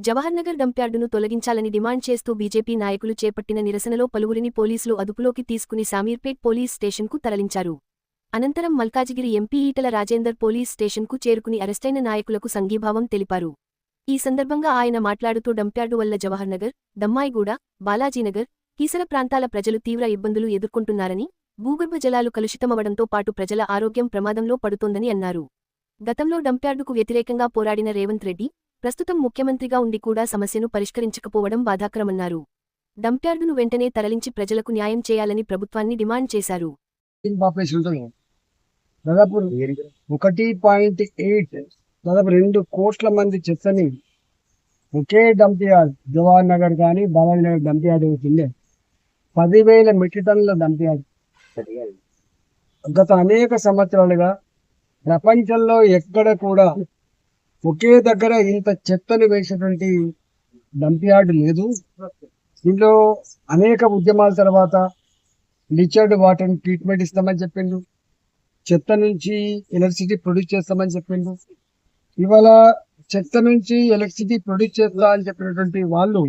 జవహర్నగర్ డంప్యార్డును తొలగించాలని డిమాండ్ చేస్తూ బీజేపీ నాయకులు చేపట్టిన నిరసనలో పలువురిని పోలీసులు అదుపులోకి తీసుకుని శామీర్పేట్ పోలీస్ స్టేషన్కు తరలించారు. అనంతరం మల్కాజిగిరి ఎంపీ ఈటల రాజేందర్ పోలీస్ స్టేషన్కు చేరుకుని అరెస్టైన నాయకులకు సంఘీభావం తెలిపారు. ఈ సందర్భంగా ఆయన మాట్లాడుతూ డంప్యార్డు వల్ల జవహర్నగర్, దమ్మాయిగూడ, బాలాజీనగర్, కీసర ప్రాంతాల ప్రజలు తీవ్ర ఇబ్బందులు ఎదుర్కొంటున్నారని, భూగర్భ జలాలు కలుషితమవడంతో పాటు ప్రజల ఆరోగ్యం ప్రమాదంలో పడుతోందని అన్నారు. గతంలో డంప్యార్డుకు వ్యతిరేకంగా పోరాడిన రేవంత్ రెడ్డి ప్రస్తుతం ముఖ్యమంత్రిగా ఉండి కూడా సమస్యను పరిష్కరించకపోవడం బాధాకరమన్నారు. డంప్యార్డును వెంటనే తరలించి ప్రజలకు న్యాయం చేయాలని ప్రభుత్వాన్ని డిమాండ్ చేశారు. దాదాపు 1.8 దాదాపు 2 కోట్ల మంది చెత్తని ఒకే డంప్ యార్డ్ జవహర్ నగర్ కానీ బాలాజీ నగర్ డంప్ యార్డ్ అవుతుంది. 10,000 మెట్రిక్ టన్నుల డంప్ యార్డ్. గత అనేక సంవత్సరాలుగా ప్రపంచంలో ఎక్కడ కూడా ఒకే దగ్గర ఇంత చెత్తను వేసేటువంటి డంప్ యార్డ్ లేదు. దీంట్లో అనేక ఉద్యమాల తర్వాత లిచర్డ్ వాటర్ ట్రీట్మెంట్ ఇస్తామని చెప్పిండు, చెత్త నుంచి ఎలక్ట్రిసిటీ ప్రొడ్యూస్ చేస్తామని చెప్పిండు. ఇవాళ చెత్త నుంచి ఎలక్ట్రిసిటీ ప్రొడ్యూస్ చేస్తా అని చెప్పినటువంటి వాళ్ళు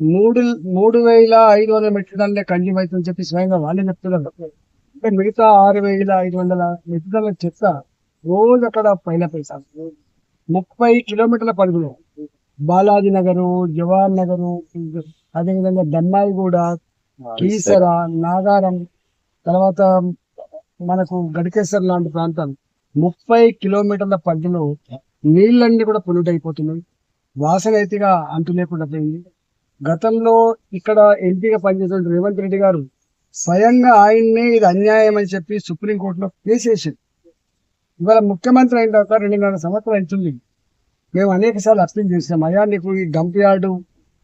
3,500 మెట్రిక్ టన్నులే కన్జ్యూమ్ అవుతుందని చెప్పి స్వయంగా వాళ్ళే చెప్తున్నారు. అంటే మిగతా 6,500 మెట్రిక్ టన్నుల చెత్త రోజు అక్కడ పైన పైసాలు 30 కిలోమీటర్ల పరిధిలో బాలాజీ నగరు, జవహర్ నగరు, అదేవిధంగా దమ్మాయిగూడ, కీసర, నాగారం, తర్వాత మనకు గడికేశ్వర్ లాంటి ప్రాంతాలు 30 కిలోమీటర్ల పరిధిలో నీళ్ళన్నీ కూడా పొల్యూట్ అయిపోతున్నాయి. వాసన అయితేగా అంతు లేకుండా పోయింది. గతంలో ఇక్కడ ఎంపీగా పనిచేసిన రేవంత్ రెడ్డి గారు స్వయంగా ఆయన్నే ఇది అన్యాయం అని చెప్పి సుప్రీంకోర్టులో కేసు వేసింది. ఇవాళ ముఖ్యమంత్రి అయిన తర్వాత 2.5 సంవత్సరాలు అవుతుంది. మేము అనేక సార్లు అప్పీల్ చేసాం, అయ్యా నీకు ఈ డంప్ యార్డు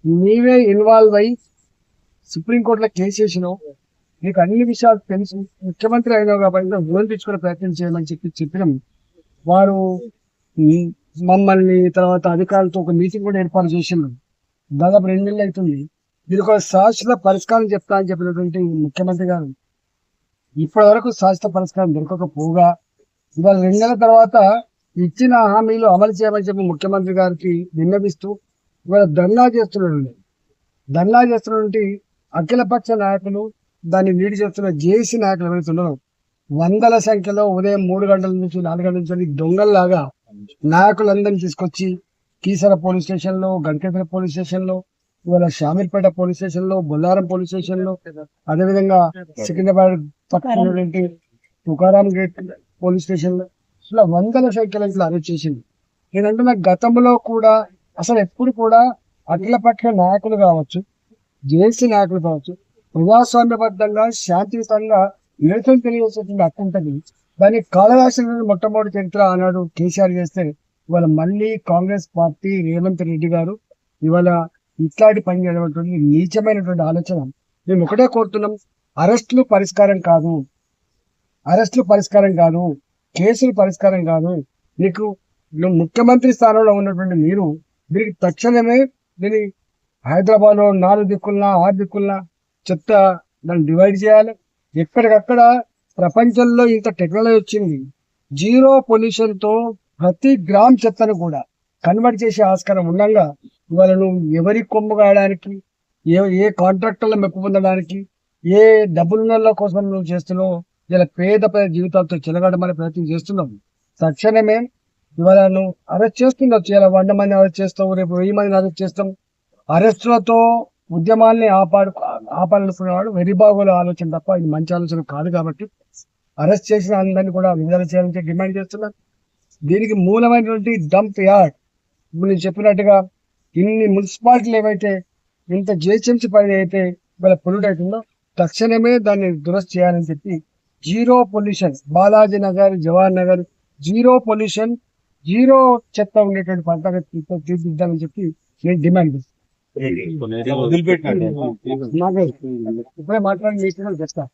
నీవే ఇన్వాల్వ్ అయ్యి సుప్రీంకోర్టులో కేసు వేసినావు, నీకు అన్ని విషయాలు తెలుసు, ముఖ్యమంత్రి అయినావు కాబట్టి లోన్ తెచ్చుకునే ప్రయత్నం చేయమని చెప్పినాం. వారు మమ్మల్ని తర్వాత అధికారులతో ఒక మీటింగ్ కూడా ఏర్పాటు చేసినాం. దాదాపు 2 నెలలు అవుతుంది. దీనికి ఒక శాశ్వత పరిష్కారం చెప్తా అని చెప్పినటువంటి ముఖ్యమంత్రి గారు ఇప్పటి వరకు శాశ్వత పరిష్కారం దొరకకపోగా ఇవాళ 2 నెలల తర్వాత ఇచ్చిన హామీలు అమలు చేయమని చెప్పి ముఖ్యమంత్రి గారికి విన్నవిస్తూ ఇవాళ ధర్నా చేస్తున్నటువంటి అఖిలపక్ష నాయకులు, దాన్ని లీడ్ చేస్తున్న జేఏసీ నాయకులు ఎవరైతున్నారో వందల సంఖ్యలో ఉదయం 3 గంటల నుంచి 4 గంటల నుంచి దొంగల్లాగా నాయకులందరినీ తీసుకొచ్చి కీసర పోలీస్ స్టేషన్లో, గడికేశ్వర పోలీస్ స్టేషన్లో, ఇవాళ షామీర్పేట పోలీస్ స్టేషన్లో, బొల్లారం పోలీస్ స్టేషన్లో, అదేవిధంగా సికింద్రాబాద్ పక్కనటువంటి తుకారాం గేట్ పోలీస్ స్టేషన్లో ఇలా వందల సంఖ్యలో ఇట్లా అరెస్ట్ చేసింది. నేనంటున్నా గతంలో కూడా అసలు ఎప్పుడు కూడా అఖిలపక్ష నాయకులు కావచ్చు, జేఏసీ నాయకులు కావచ్చు, ప్రజాస్వామ్యబద్ధంగా శాంతియుతంగా నిరసన తెలియజేసేటువంటి హక్కు ఉంటుంది. దాన్ని కాళరాసిన మొట్టమొదటి చరిత్ర ఆనాడు కేసీఆర్ చేస్తే ఇవాళ మళ్ళీ కాంగ్రెస్ పార్టీ రేవంత్ రెడ్డి గారు ఇవాళ ఇట్లాంటి పని చేయడం నీచమైనటువంటి ఆలోచన. మేము ఒకటే కోరుతున్నాం, అరెస్టులు పరిష్కారం కాదు, కేసులు పరిష్కారం కాదు. నువ్వు ముఖ్యమంత్రి స్థానంలో ఉన్నటువంటి దీనికి తక్షణమే దీన్ని హైదరాబాద్ లో 4 దిక్కుల్లా 6 దిక్కుల్లా చెత్త దాన్ని డివైడ్ చేయాలి. ఎక్కడికక్కడ ప్రపంచంలో ఇంత టెక్నాలజీ వచ్చింది. 0 పొల్యూషన్ తో ప్రతి గ్రామ్ చెత్తను కూడా కన్వర్ట్ చేసే ఆస్కారం ఉండగా ఇవాళ నువ్వు ఎవరి కొమ్ము కాయడానికి, ఏ కాంట్రాక్టర్ల మెప్పు పొందడానికి, ఏ డబ్బుల కోసం నువ్వు చేస్తున్నావు, ఇలా పేద జీవితాలతో చెలగాడమనే ప్రయత్నం చేస్తున్నావు. తక్షణమే ఇవాళ నువ్వు అరెస్ట్ చేస్తుండొచ్చు, ఇలా 100 మంది అరెస్ట్ చేస్తావు, రేపు 1000 మందిని అరెస్ట్ చేస్తాం. అరెస్టులతో ఉద్యమాల్ని ఆపాలనుకునేవాడు వెర్రిబాగోల ఆలోచన తప్ప ఇది మంచి ఆలోచన కాదు. కాబట్టి అరెస్ట్ చేసిన అందరినీ కూడా విడుదల చేయాలని డిమాండ్ చేస్తున్నారు. దీనికి మూలమైనటువంటి డంప్ యార్డ్ నేను చెప్పినట్టుగా ఇన్ని మున్సిపాలిటీలు ఏవైతే ఇంత జిహెచ్ఎంసీ పని అయితే ఇవాళ పొల్యూట్ అవుతుందో తక్షణమే దాన్ని దురస్తి చేయాలని చెప్పి 0 పొల్యూషన్ బాలాజీ నగర్, జవహర్ నగర్ 0 పొల్యూషన్, 0 చెత్త ఉండేటువంటి పంటగా తీర్చిదిద్దామని చెప్పి నేను డిమాండ్ చేస్తాను. ఇప్పుడే మాట్లాడి చెప్తా.